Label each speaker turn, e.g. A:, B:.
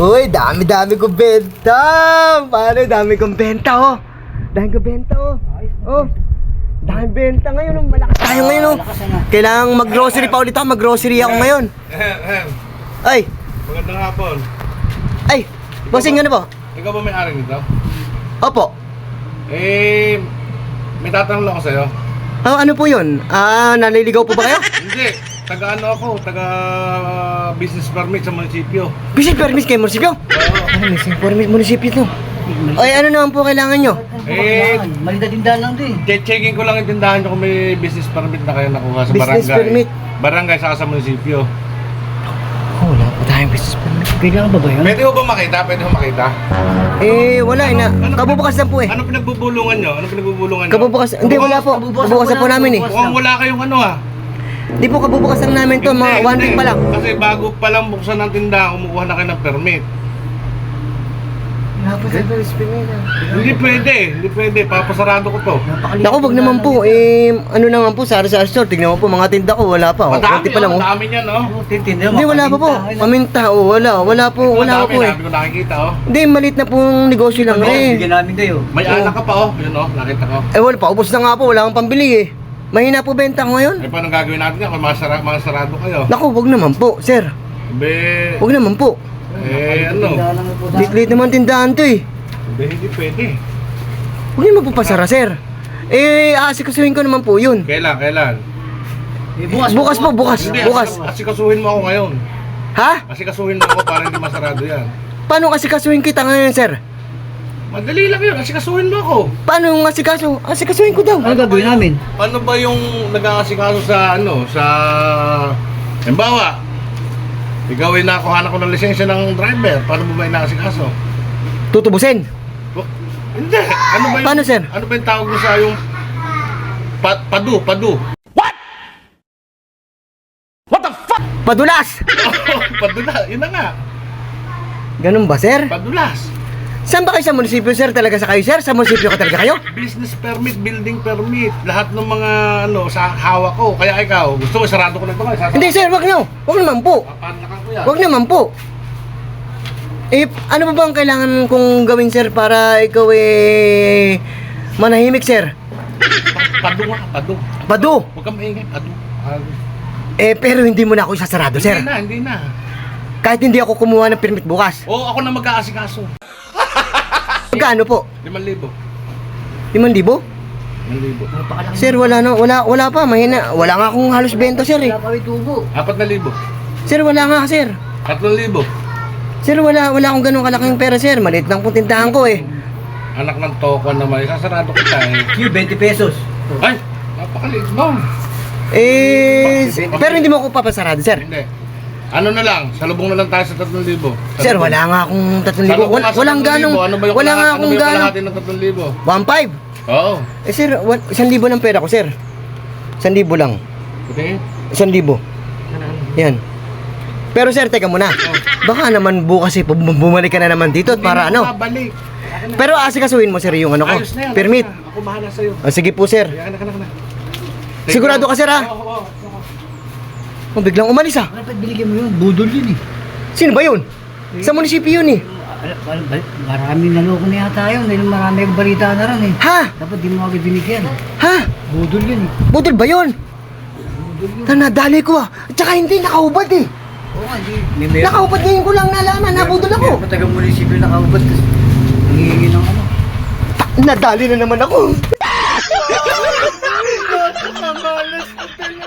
A: Uy, dami-dami kong benta. Pare, dami kong benta, oh. Dami kong benta, oh. Oh, dami benta ngayon, oh. Malakas tayo ngayon, oh. Kailangang mag-grocery pa ulit ako. Mag-grocery ako ngayon. Ay.
B: Magandang hapon.
A: Ay, bossing, ano po?
B: Ikaw ba may-ari nito?
A: Opo.
B: May tatanong lang ako sa'yo.
A: Oh, ano po yun? Naliligaw po ba kayo?
B: Hindi. Taga-ano ako? Taga-business permit sa munisipyo.
A: Business permit kayo, munisipyo?
B: Oo.
A: Ano, business permit, munisipyo to. Ay, ano naman po kailangan nyo?
C: Malita tindahan lang din.
B: Checking ko lang yung tindahan nyo kung may business permit na kayo nakuha sa
A: Business
B: barangay.
A: permit?
B: Barangay saka sa munisipyo.
A: Oh, wala po tayong business permit.
C: Kailangan ba yun?
B: Pwede mo ba makita? Pwede mo makita?
A: Wala na. Kabubukas lang po eh.
B: Ano pinagbubulungan nyo? Ano pinagbubulungan nyo?
A: Kabubukas, hindi wala po. Kabubukas na po namin eh.
B: Mukhang wala kayong ano ha?
A: Hindi po kabubukas lang namin to, mga 1 week pa lang.
B: Kasi bago pa lang buksan ng tindahan, kumukuha na kayo ng permit.
A: Wala po tayong business permit.
B: Hindi pwede. Papasarado ko to.
A: Naku, wag naman po. Ano naman po, sa store. Tignan mo po, mga tinda ko, wala pa. Konti pa lang.
B: Madami niyan, no?
A: Hindi, wala pa po. Paminta, wala po eh.
B: Dami ko nakikita, oh.
A: Hindi, maliit na pong negosyo lang eh.
C: Bigyan namin kayo.
B: May anak ka pa, oh. Yun, oh. Nakita ko.
A: Wala pa, ubos na nga po. Wala kang pambili eh. Mahina po benta ko ngayon.
B: Eh, paano gagawin natin yan? Kung mga sarado kayo.
A: Naku, wag naman po, sir.
B: Be,
A: Wag naman po.
B: ano?
A: Liit naman tindahan to eh.
B: Be, hindi pwede.
A: Huwag naman po pasara, sir. Aasikasuhin ko naman po yun.
B: Kailan?
A: Bukas po, bukas.
B: Hindi,
A: Bukas.
B: asikasuhin mo ako ngayon.
A: Ha?
B: Asikasuhin mo ako para hindi masarado yan.
A: Paano asikasuhin kita ngayon, sir?
B: Madali lang yun, asikasuhin mo ako.
A: Paano yung asikaso? Asikasuhin ko daw.
C: Ano gagawin namin?
B: Paano ba yung nag-aasikaso sa halimbawa, ikaw ay nakuha ko ng lisensya ng driver, paano mo ba inaasikaso?
A: Tutubusin.
B: Hindi, ano ba yung,
A: Paano, sir?
B: Ano ba yung tawag mo sa yung padu?
A: Padulas!
B: Padula, yun na nga,
A: Ganun ba, sir?
B: padulas.
A: Saan ba kayo sa munisipyo, sir? Talaga sa kayo, sir? Sa munisipyo ka talaga kayo?
B: Business permit, building permit, lahat ng mga sa hawak ko. Kaya ikaw, gusto mo, sarado ko na ito ngayon.
A: Hindi, sir, wag na. Wag naman po.
B: Papanlakan ko yan.
A: Wag naman po. Ano ba bang kailangan kong gawin, sir, para ikaw manahimik, sir?
B: Padu nga, padu.
A: Padu.
B: Huwag kang maingay, padu.
A: Pero hindi mo na ako isasarado, sir.
B: Hindi na.
A: Kahit hindi ako kumuha ng permit bukas.
B: Oo, ako na mag-aasikaso.
A: Magkano po?
B: 5,000.
A: 5,000?
B: 5,000.
A: Sir, wala pa, mahina. Wala nga akong halos benta, sir eh.
C: Wala pa may tubo.
B: 4,000.
A: Sir, wala nga, sir.
B: 3,000.
A: Sir, wala akong ganun kalaking pera, sir. Maliit lang po tindahan ko eh.
B: Anak ng toko naman, isasarado kita eh.
C: Q, 20 pesos.
B: Ay, napakaliit mo.
A: Pero hindi mo ako papasarado, sir.
B: Hindi. Ano na lang, salubong na lang tayo sa 3,000.
A: Sir, wala nga akong 3,000.
B: Salubong nga sa
A: Walang
B: 3,000.
A: ganong,
B: Ano ba yung
A: wala nga akong ganong.
B: kalahati ng 3,000?
A: 1,500.
B: Oo.
A: Sir, 1,000 lang pera ko, sir. 1,000 lang.
B: Okay.
A: 1,000. Yan. Pero sir, teka muna. Baka naman bukas bumalik ka na naman dito at para ano.
B: Babalik.
A: Pero asikasuhin mo, sir, yung ano ko.
B: Ayos na yan.
A: Permit.
B: Ako bahala sa'yo.
A: Sige po, sir.
B: Anak na.
A: Sigurado ka, sir, ha?
B: Oo.
A: Biglang umalis, ha?
C: Dapat binigyan mo yun. Budol yun eh.
A: Sino ba yun? Sa munisipyo yun, eh.
C: Maraming naloko na yata yun. Dahil marami ang balita na rin eh.
A: Ha?
C: Dapat di mo agad binigyan.
A: Ha?
C: Budol yun eh.
A: Budol ba yun? Nadali ko, ah. At saka hindi, nakahubad, eh.
C: Oo nga, hindi.
A: Nakahubad ngayon ko lang nalaman, nabudol ako.
C: Meron pa tagang munisipyo nakahubad. Nangihingi ng ano.
A: Nadali na naman ako.
B: Malas ko talaga.